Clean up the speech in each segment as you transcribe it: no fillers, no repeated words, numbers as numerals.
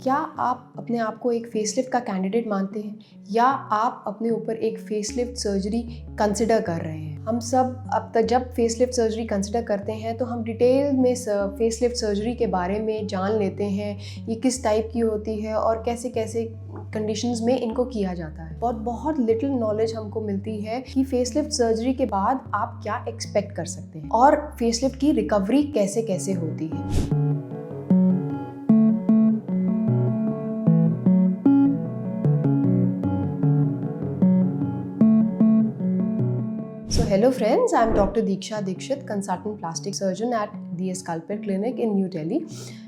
क्या आप अपने आप को एक फेसलिफ्ट का कैंडिडेट मानते हैं या आप अपने ऊपर एक फेसलिफ्ट सर्जरी कंसिडर कर रहे हैं? हम सब अब तक जब फेसलिफ्ट सर्जरी कंसिडर करते हैं तो हम डिटेल में फेसलिफ्ट सर्जरी के बारे में जान लेते हैं, ये किस टाइप की होती है और कैसे कैसे कंडीशंस में इनको किया जाता है। बहुत लिटिल नॉलेज हमको मिलती है कि फेसलिफ्ट सर्जरी के बाद आप क्या एक्सपेक्ट कर सकते हैं और फेसलिफ्ट की रिकवरी कैसे कैसे होती है। So hello friends, I am Dr. Deeksha Dikshit, consultant plastic surgeon at the Sculptor Clinic in New Delhi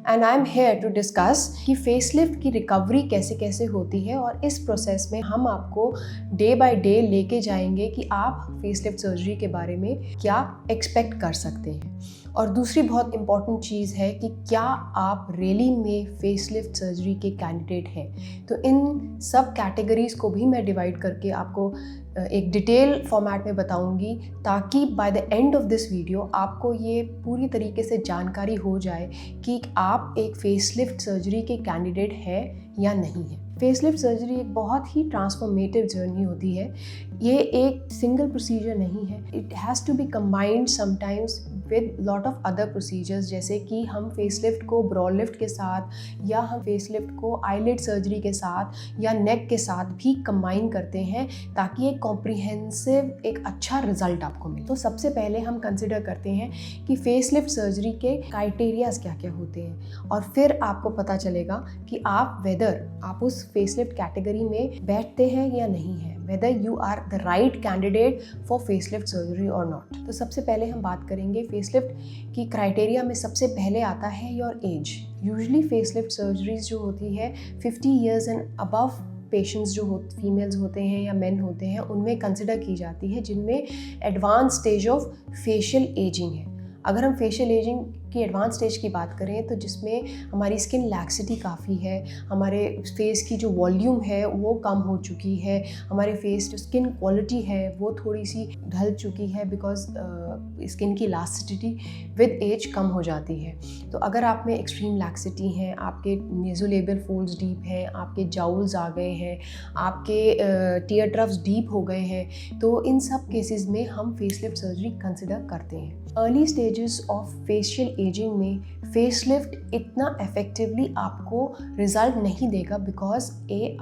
and I am here to discuss कि फेसलिफ्ट की रिकवरी कैसे कैसे होती है और इस प्रोसेस में हम आपको डे बाय डे लेके जाएंगे कि आप फेसलिफ्ट सर्जरी के बारे में क्या एक्सपेक्ट कर सकते हैं। और दूसरी बहुत इम्पॉर्टेंट चीज़ है कि क्या आप रियली में फेसलिफ्ट सर्जरी के कैंडिडेट हैं। तो इन सब कैटेगरीज़ को भी मैं डिवाइड करके आपको एक डिटेल फॉर्मेट में बताऊंगी ताकि bye the end of this video आपको ये पूरी तरीके से जानकारी हो जाए कि आप एक फेसलिफ्ट सर्जरी के कैंडिडेट है या नहीं है। फेसलिफ्ट सर्जरी एक बहुत ही ट्रांसफॉर्मेटिव जर्नी होती है। ये एक सिंगल प्रोसीजर नहीं है, it has to be combined sometimes with lot of other procedures, जैसे कि हम फेसलिफ्ट को ब्रॉ लिफ्ट के साथ या हम फेसलिफ्ट को आईलिड सर्जरी के साथ या नेक के साथ भी कंबाइन करते हैं ताकि एक कॉम्प्रिहेंसिव एक अच्छा रिजल्ट आपको मिले। तो सबसे पहले हम कंसिडर करते हैं कि फेसलिफ्ट सर्जरी के क्राइटेरियाज क्या क्या होते हैं और फिर आपको पता चलेगा कि आप वेदर आप उस फेसलिफ्ट कैटेगरी में बैठते हैं या नहीं है, whether you are the right candidate for facelift surgery or not। तो सबसे पहले हम बात करेंगे फेसलिफ्ट की क्राइटेरिया में सबसे पहले आता है your age. Usually facelift surgeries जो होती है 50 ईयर्स एंड अबव पेशेंट्स जो फीमेल्स होते हैं या मेन होते हैं उनमें कंसिडर की जाती है, जिनमें advance stage of facial ageing है। अगर हम फेशियल एजिंग की एडवांस स्टेज की बात करें तो जिसमें हमारी स्किन लैक्सिटी काफ़ी है, हमारे फेस की जो वॉल्यूम है वो कम हो चुकी है, हमारे फेस जो स्किन क्वालिटी है वो थोड़ी सी ढल चुकी है बिकॉज स्किन की इलास्टिसिटी विद एज कम हो जाती है। तो अगर आप में एक्सट्रीम लैक्सिटी है, आपके नेज़ोलेबियल फोल्ड्स डीप हैं, आपके जाउल्स आ गए हैं, आपके टीयर ट्रफ्स डीप हो गए हैं, तो इन सब केसेस में हम फेसलिफ्ट सर्जरी कंसिडर करते हैं। Early stages of facial aging में फेसलिफ्ट इतना इफेक्टिवली आपको रिजल्ट नहीं देगा बिकॉज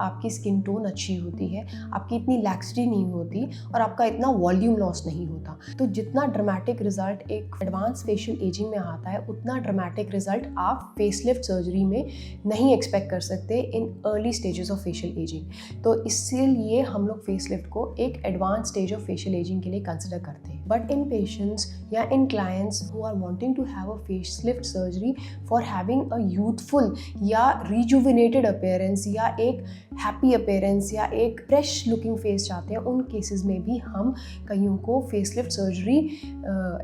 आपकी स्किन टोन अच्छी होती है, आपकी इतनी लैक्सिटी नहीं होती और आपका इतना वॉल्यूम लॉस नहीं होता। तो जितना ड्रामेटिक रिजल्ट एक एडवांस फेशियल एजिंग में आता है उतना ड्रामेटिक रिजल्ट आप फेसलिफ्ट सर्जरी में नहीं एक्सपेक्ट कर सकते in early stages of facial aging. तो इसीलिए हम लोग फेसलिफ्ट को एक advance stage of facial aging के लिए कंसिडर करते हैं। बट इन पेशेंट्स या in clients who are wanting to have a facelift surgery for having a youthful या रिजुविनेटेड अपीयरेंस या एक हैप्पी अपीयरेंस या एक फ्रेश लुकिंग फेस चाहते हैं, उन केसेस में भी हम कईयों को फेसलिफ्ट सर्जरी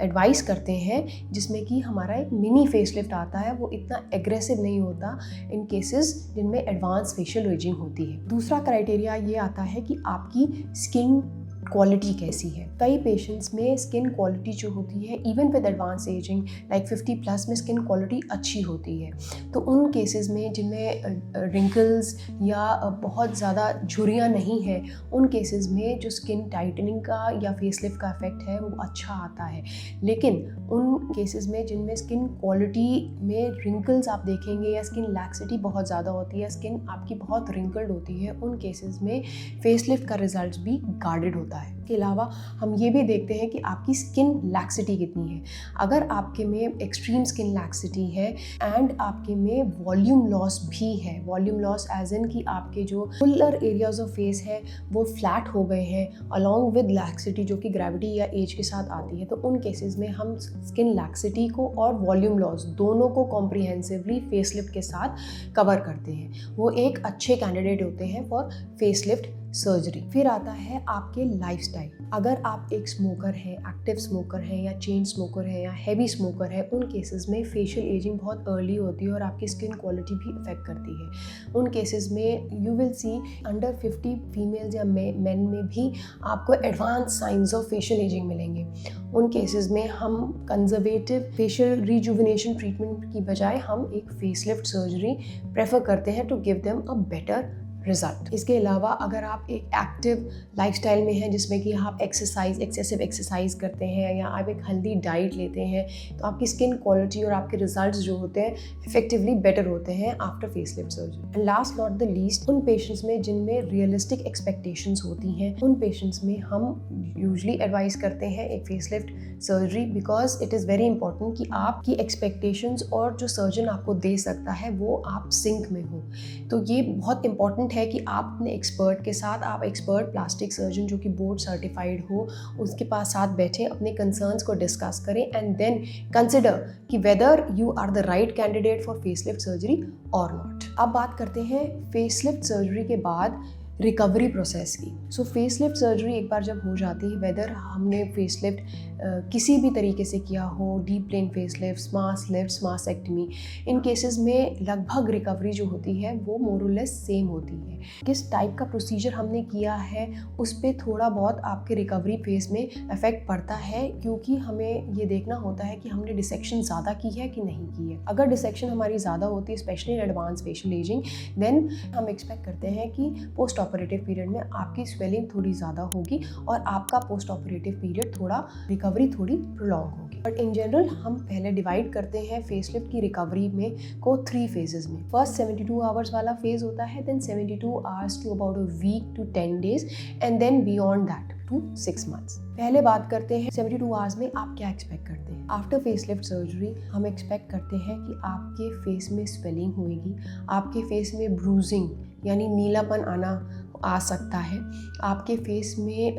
एडवाइस करते हैं, जिसमें कि हमारा एक मिनी फेसलिफ्ट आता है, वो इतना एग्रेसिव नहीं होता इन केसेस जिनमें एडवांस फेशियल एजिंग होती है। दूसरा क्राइटेरिया ये आता है कि आपकी स्किन क्वालिटी कैसी है। कई पेशेंट्स में स्किन क्वालिटी जो होती है even with advance ageing like 50 plus में स्किन क्वालिटी अच्छी होती है। तो उन केसेस में जिनमें रिंकल्स या बहुत ज़्यादा झुर्रियाँ नहीं है, उन केसेस में जो स्किन टाइटनिंग का या फेसलिफ्ट का इफेक्ट है वो अच्छा आता है। लेकिन उन केसेस में जिनमें स्किन क्वालिटी में रिंकल्स आप देखेंगे या स्किन लैक्सिटी बहुत ज़्यादा होती है, स्किन आपकी बहुत रिंकल्ड होती है, उन केसेस में फेसलिफ्ट का रिजल्ट भी गार्डेड होता है। इसके अलावा हम ये भी देखते हैं कि आपकी स्किन लैक्सिटी कितनी है। अगर आपके में एक्सट्रीम स्किन लैक्सिटी है एंड आपके में वॉल्यूम लॉस भी है, वॉल्यूम लॉस एज इन कि आपके जो फुलर एरियाज ऑफ फेस है वो फ्लैट हो गए हैं अलॉन्ग विद लैक्सिटी जो कि ग्रेविटी या एज के साथ आती है, तो उन केसेस में हम स्किन लैक्सिटी को और वॉल्यूम लॉस दोनों को कॉम्प्रिहेंसिवली फेसलिफ्ट के साथ कवर करते हैं। वो एक अच्छे कैंडिडेट होते हैं फॉर फेसलिफ्ट सर्जरी। फिर आता है आपके लाइफस्टाइल। अगर आप एक स्मोकर हैं, एक्टिव स्मोकर हैं या चेन स्मोकर हैं या हैवी स्मोकर है, उन केसेस में फेशियल एजिंग बहुत अर्ली होती है और आपकी स्किन क्वालिटी भी इफेक्ट करती है। उन केसेस में you will see under 50 females या मेन में भी आपको advance science of facial ageing मिलेंगे। उन केसेस में हम कंजर्वेटिव फेशियल रिजुविनेशन ट्रीटमेंट की बजाय हम एक फेसलिफ्ट सर्जरी प्रेफर करते हैं to give them a better result. इसके अलावा अगर आप एक एक्टिव लाइफस्टाइल में हैं जिसमें कि आप एक्सेसिव एक्सरसाइज करते हैं या आप एक हेल्दी डाइट लेते हैं, तो आपकी स्किन क्वालिटी और आपके रिजल्ट्स जो होते हैं इफेक्टिवली बेटर होते हैं after facelift surgery. And last not the least, उन पेशेंट्स में जिनमें रियलिस्टिक एक्सपेक्टेशंस होती हैं, उन पेशेंट्स में हम यूजली एडवाइस करते हैं एक facelift surgery, because it is very important कि आपकी एक्सपेक्टेशंस और जो सर्जन आपको दे सकता है वो आप सिंक में हो। तो ये बहुत इंपॉर्टेंट है कि आप अपने एक्सपर्ट के साथ, आप एक्सपर्ट प्लास्टिक सर्जन जो कि बोर्ड सर्टिफाइड हो, उसके पास साथ बैठे अपने कंसर्न्स को डिस्कस करें एंड देन कंसिडर कि whether you are the right candidate for facelift surgery or not. अब बात करते हैं फेसलिफ्ट सर्जरी के बाद रिकवरी प्रोसेस की। सो फेसलिफ्ट सर्जरी एक बार जब हो जाती है, वेदर हमने फेसलिफ्ट किसी भी तरीके से किया हो, डीप प्लेन फेसलिफ्ट, स्मार्टसेक्टमी, इन केसेस में लगभग रिकवरी जो होती है वो मोर और लेस सेम होती है। किस टाइप का प्रोसीजर हमने किया है उस पर थोड़ा बहुत आपके रिकवरी फेज में इफेक्ट पड़ता है, क्योंकि हमें ये देखना होता है कि हमने डिसेक्शन ज़्यादा की है कि नहीं की है। अगर डिसेक्शन हमारी ज़्यादा होती है, specially in advance facial ageing, then हम एक्सपेक्ट करते हैं कि पोस्ट ऑपरेटिव पीरियड में आपकी स्वेलिंग थोड़ी ज़्यादा होगी और आपका पोस्ट ऑपरेटिव पीरियड थोड़ा रिकवरी थोड़ी प्रोलॉन्ग होगी। बट इन जनरल हम पहले डिवाइड करते हैं फेसलिफ्ट की रिकवरी में को 3 फेजेस में। फर्स्ट 72 आवर्स वाला फेज होता है, then 72 hours to about a week to 10 days and then beyond that to 6 months. पहले बात करते हैं 72 आवर्स में आप क्या एक्सपेक्ट करते हैं। आफ्टर फेसलिफ्ट सर्जरी हम एक्सपेक्ट करते हैं कि आपके फेस में स्वेलिंग होएगी, आपके फेस में ब्रूजिंग यानी नीलापन आ सकता है, आपके फेस में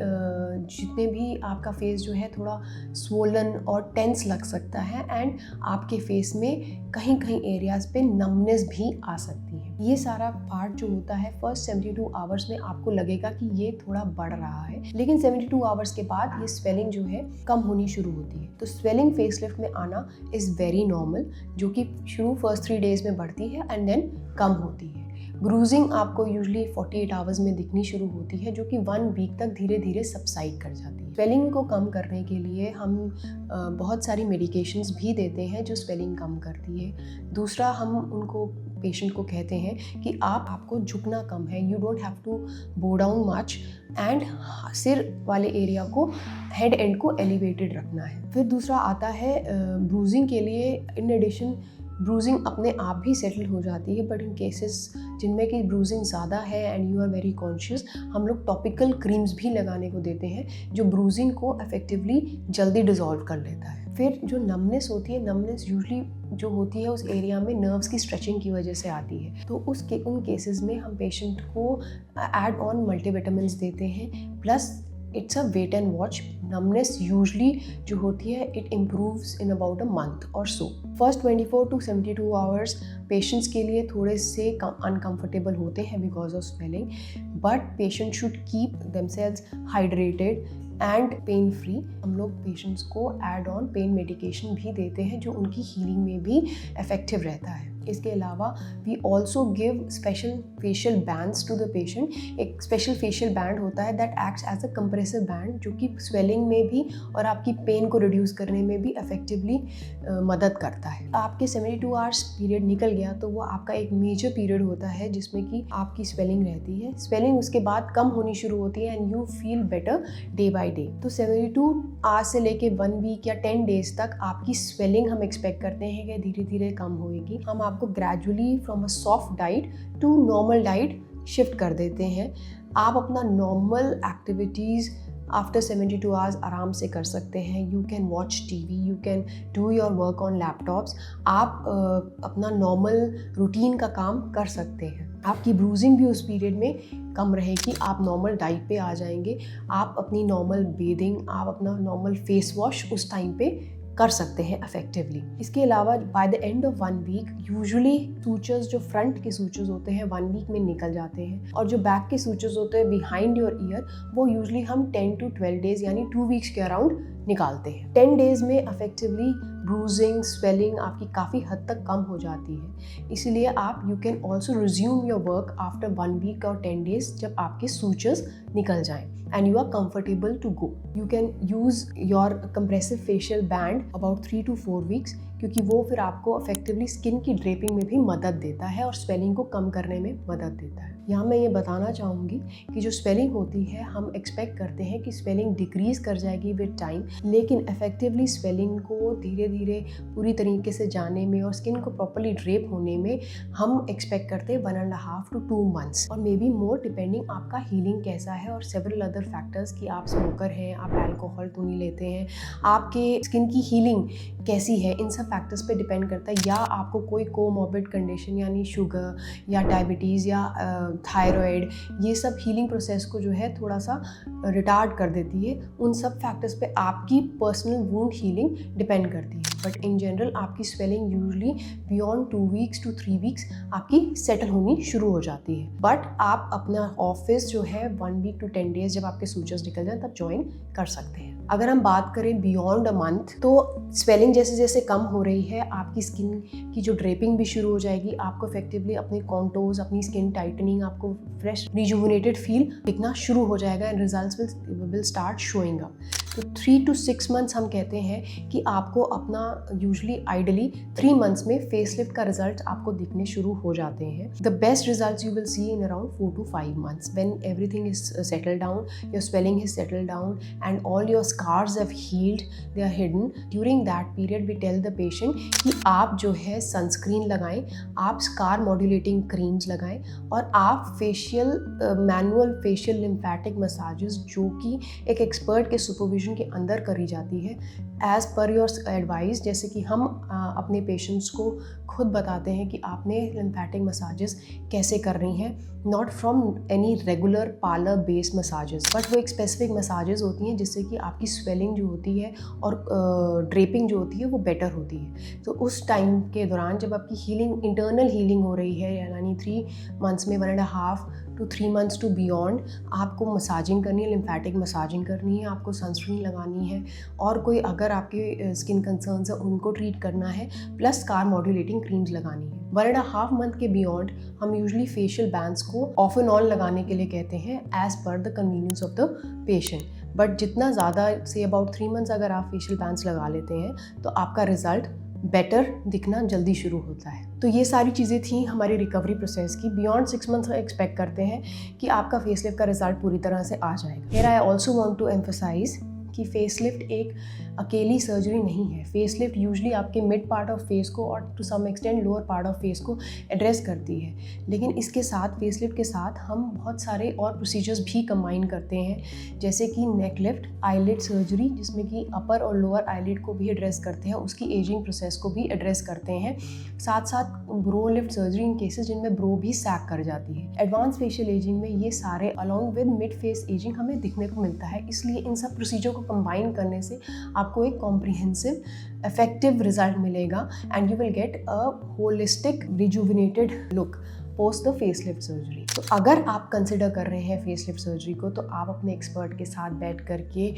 जितने भी आपका फेस जो है थोड़ा स्वोलन और टेंस लग सकता है एंड आपके फेस में कहीं कहीं एरियाज पे नमनेस भी आ सकती है। ये सारा पार्ट जो होता है फर्स्ट 72 आवर्स में आपको लगेगा कि ये थोड़ा बढ़ रहा है, लेकिन 72 आवर्स के बाद ये स्वेलिंग जो है कम होनी शुरू होती है। तो स्वेलिंग फेसलिफ्ट में आना इज़ वेरी नॉर्मल, जो कि शुरू फर्स्ट 3 डेज में बढ़ती है एंड देन कम होती है। ब्रूजिंग आपको यूजुअली 48 आवर्स में दिखनी शुरू होती है, जो कि 1 वीक तक धीरे धीरे सबसाइड कर जाती है। स्वेलिंग को कम करने के लिए हम बहुत सारी मेडिकेशंस भी देते हैं जो स्वेलिंग कम करती है। दूसरा, हम उनको पेशेंट को कहते हैं कि आपको झुकना कम है, you don't have to bow down much and सिर वाले एरिया को, हेड एंड को एलिवेटेड रखना है। फिर दूसरा आता है ब्रूजिंग के लिए। इन एडिशन ब्रूजिंग अपने आप भी सेटल हो जाती है, बट इन केसेस जिनमें कि ब्रूजिंग ज़्यादा है and you are very conscious, हम लोग टॉपिकल क्रीम्स भी लगाने को देते हैं जो ब्रूजिंग को इफेक्टिवली जल्दी डिसॉल्व कर लेता है। फिर जो नमनेस होती है, नमनेस यूजुअली जो होती है उस एरिया में नर्व्स की स्ट्रेचिंग की वजह से आती है। तो उन केसेस में हम पेशेंट को ऐड ऑन मल्टीविटामिन्स देते हैं, plus it's a wait and watch. Numbness usually जो होती है it improves in about a month or so. First 24 to 72 hours patients के लिए थोड़े से अनकम्फर्टेबल होते हैं because of swelling, but patient should keep themselves hydrated and pain free. हम लोग पेशेंट्स को एड ऑन पेन मेडिकेशन भी देते हैं जो उनकी हीलिंग में भी इफेक्टिव रहता है। इसके अलावा we also give special facial bands to the patient. एक स्पेशल फेशियल बैंड होता है that acts as a compressive band, जो कि स्वेलिंग में भी और आपकी पेन को रिड्यूस करने में भी इफेक्टिवली मदद करता है। आपके 72 आवर्स पीरियड निकल गया तो वो आपका एक मेजर पीरियड होता है जिसमें कि आपकी स्वेलिंग रहती है। स्वेलिंग उसके बाद कम होनी शुरू होती है and you feel better day by day. तो 72 आवर्स से लेके 1 वीक या 10 डेज तक आपकी स्वेलिंग हम एक्सपेक्ट करते हैं कि धीरे धीरे कम होएगी। हम आपको gradually from a soft diet to normal diet shift कर देते हैं। आप अपना नॉर्मल एक्टिविटीज़ आफ्टर 72 आवर्स आराम से कर सकते हैं। You can watch TV, you can do your work on laptops. आप अपना नॉर्मल रूटीन का काम कर सकते हैं। आपकी ब्रूजिंग भी उस पीरियड में कम रहेगी, आप नॉर्मल डाइट पे आ जाएंगे। आप अपनी नॉर्मल बेदिंग, आप अपना नॉर्मल फेस वॉश उस टाइम पे कर सकते हैं इफेक्टिवली। इसके अलावा by the end of 1 week usually sutures, जो फ्रंट के सूचर्स होते हैं 1 वीक में निकल जाते हैं, और जो बैक के सूचर्स होते हैं बिहाइंड योर ईयर वो यूजुअली हम 10 to 12 डेज यानी 2 वीक्स के अराउंड निकालते हैं। 10 डेज में इफेक्टिवली ब्रूजिंग, स्वेलिंग आपकी काफ़ी हद तक कम हो जाती है। इसीलिए आप you can also resume your work after 1 week और 10 डेज जब आपके सूचर्स निकल जाएं and you are comfortable to go. You can use your compressive facial band about 3 to 4 weeks क्योंकि वो फिर आपको इफेक्टिवली स्किन की ड्रेपिंग में भी मदद देता है और स्वेलिंग को कम करने में मदद देता है। यहाँ मैं ये बताना चाहूँगी कि जो स्वेलिंग होती है हम एक्सपेक्ट करते हैं कि स्वेलिंग डिक्रीज कर जाएगी विद टाइम, लेकिन इफेक्टिवली स्वेलिंग को धीरे धीरे पूरी तरीके से जाने में और स्किन को प्रॉपरली ड्रेप होने में हम एक्सपेक्ट करते हैं 1.5 to 2 months और मे बी मोर, डिपेंडिंग आपका हीलिंग कैसा है और सेवरल अदर फैक्टर्स कि आप स्मोकर हैं, आप अल्कोहल तो नहीं लेते हैं, आपके स्किन की हीलिंग कैसी है, इन सब फैक्टर्स पे डिपेंड करता है, या आपको कोई कोमॉर्बिड कंडीशन यानी शुगर या डायबिटीज़ या थायराइड, ये सब हीलिंग प्रोसेस को जो है थोड़ा सा रिटार्ड कर देती है। उन सब फैक्टर्स पे आपकी पर्सनल वुंड हीलिंग डिपेंड करती है। बट इन जनरल आपकी swelling usually beyond 2 weeks to 3 weeks आपकी सेटल होनी शुरू हो जाती है। बट आप अपना ऑफिस जो है 1 week to 10 days जब आपके सूचर्स निकल जाए तब ज्वाइन कर सकते हैं। अगर हम बात करें बियॉन्ड अ मंथ, तो स्वेलिंग जैसे जैसे कम हो रही है आपकी स्किन की जो ड्रेपिंग भी शुरू हो जाएगी, आपको इफेक्टिवली अपने कॉन्टोर्स, अपनी स्किन टाइटनिंग, आपको फ्रेश रिजुविनेटेड फील दिखना शुरू हो जाएगा and results will start showing up. तो 3 to 6 months हम कहते हैं कि आपको अपना यूजुअली आइडली 3 months में फेसलिफ्ट का रिजल्ट आपको दिखने शुरू हो जाते हैं। The best results you will see in around 4 to 5 months when everything is settled down, your swelling is settled down and all your scars have healed, they are hidden. During that period we tell the patient कि आप जो है sunscreen लगाएं, आप scar modulating creams लगाएं और आप facial manual facial lymphatic massages जो कि एक एक्सपर्ट के सुपरविजन के अंदर करी जाती है एज पर योर एडवाइस। जैसे कि हम अपने पेशेंट्स को खुद बताते हैं कि आपने लिम्फेटिक मसाजेस कैसे कर रही हैं, not from any regular parlour based massages, but वो एक स्पेसिफिक मसाजेस होती हैं जिससे कि आपकी स्वेलिंग जो होती है और ड्रेपिंग जो होती है वो बेटर होती है। तो उस टाइम के दौरान जब आपकी हीलिंग, इंटरनल हीलिंग हो रही है, यानी 3 months में 1.5 to 3 months to beyond आपको मसाजिंग करनी है, लिम्फेटिक मसाजिंग करनी है, आपको सनस्क्रीन लगानी है और कोई अगर आपके स्किन कंसर्न्स है उनको ट्रीट करना है, प्लस स्कार मॉड्यूलेटिंग क्रीम्स लगानी है। 1.5 month के बियॉन्ड हम यूजुअली फेशियल बैंड्स को ऑफ एंड ऑन लगाने के लिए कहते हैं as per the convenience of the patient. But जितना ज़्यादा से अबाउट 3 months अगर आप फेशियल बैंड्स लगा लेते हैं तो आपका रिजल्ट बेटर दिखना जल्दी शुरू होता है। तो ये सारी चीज़ें थी हमारी रिकवरी प्रोसेस की। बियॉन्ड 6 months एक्सपेक्ट करते हैं कि आपका फेसलिफ्ट का रिजल्ट पूरी तरह से आ जाएगा। Here I also want to emphasize कि फेसलिफ्ट एक अकेली सर्जरी नहीं है। फेसलिफ्ट यूजुअली आपके मिड पार्ट ऑफ फेस को और to some extent lower part of face को एड्रेस करती है, लेकिन इसके साथ फेसलिफ्ट के साथ हम बहुत सारे और प्रोसीजर्स भी कंबाइन करते हैं, जैसे कि नेक लिफ्ट, आईलिड सर्जरी जिसमें कि अपर और लोअर आईलिड को भी एड्रेस करते हैं, उसकी एजिंग प्रोसेस को भी एड्रेस करते हैं, साथ साथ bro lift surgery in cases जिनमें ब्रो भी सैग कर जाती है। एडवांस फेशियल एजिंग में ये सारे along with mid face ageing हमें दिखने को मिलता है, इसलिए इन सब प्रोसीजर को कंबाइन करने से आपको एक कॉम्प्रिहेंसिव इफेक्टिव रिजल्ट मिलेगा and you will get a holistic rejuvenated look post the facelift surgery. तो अगर आप कंसिडर कर रहे हैं फेसलिफ्ट सर्जरी को तो आप अपने एक्सपर्ट के साथ बैठ करके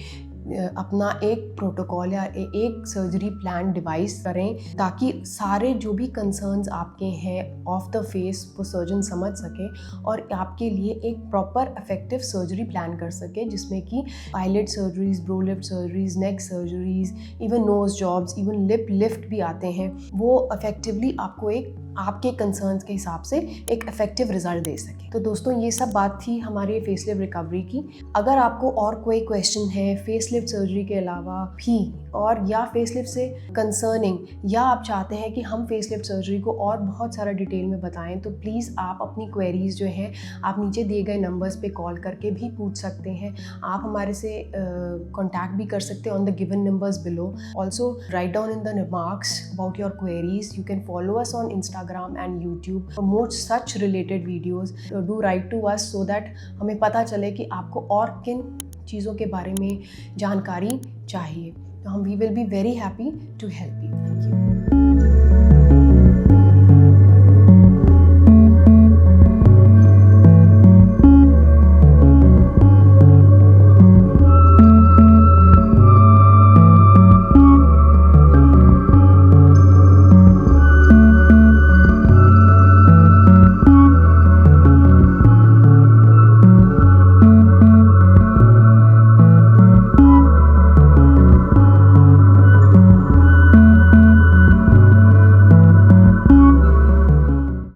अपना एक प्रोटोकॉल या एक सर्जरी प्लान डिवाइस करें ताकि सारे जो भी कंसर्न्स आपके हैं ऑफ द फेस वो सर्जन समझ सके और आपके लिए एक प्रॉपर इफेक्टिव सर्जरी प्लान कर सके, जिसमें कि eyelid surgeries, brow lift surgeries, neck surgeries, even nose jobs, even lip lift भी आते हैं, वो इफेक्टिवली आपको एक आपके कंसर्न्स के हिसाब से एक इफेक्टिव रिजल्ट दे सके। तो दोस्तों ये सब बात थी हमारी फेसलिफ्ट रिकवरी की। अगर आपको और कोई क्वेश्चन है फेसलिफ्ट सर्जरी के अलावा भी और या फेसलिफ्ट से कंसर्निंग, या आप चाहते हैं कि हम फेसलिफ्ट सर्जरी को और बहुत सारा डिटेल में बताएं, तो प्लीज़ आप अपनी क्वेरीज जो हैं आप नीचे दिए गए नंबर्स पे कॉल करके भी पूछ सकते हैं। आप हमारे से कॉन्टैक्ट भी कर सकते हैं on the given numbers below. Also write down in the remarks about your queries. You can follow us on Instagram and YouTube for more such related videos. Do write to us so that हमें पता चले कि आपको और किन चीज़ों के बारे में जानकारी चाहिए। तो हम we will be very happy to help you. Thank you.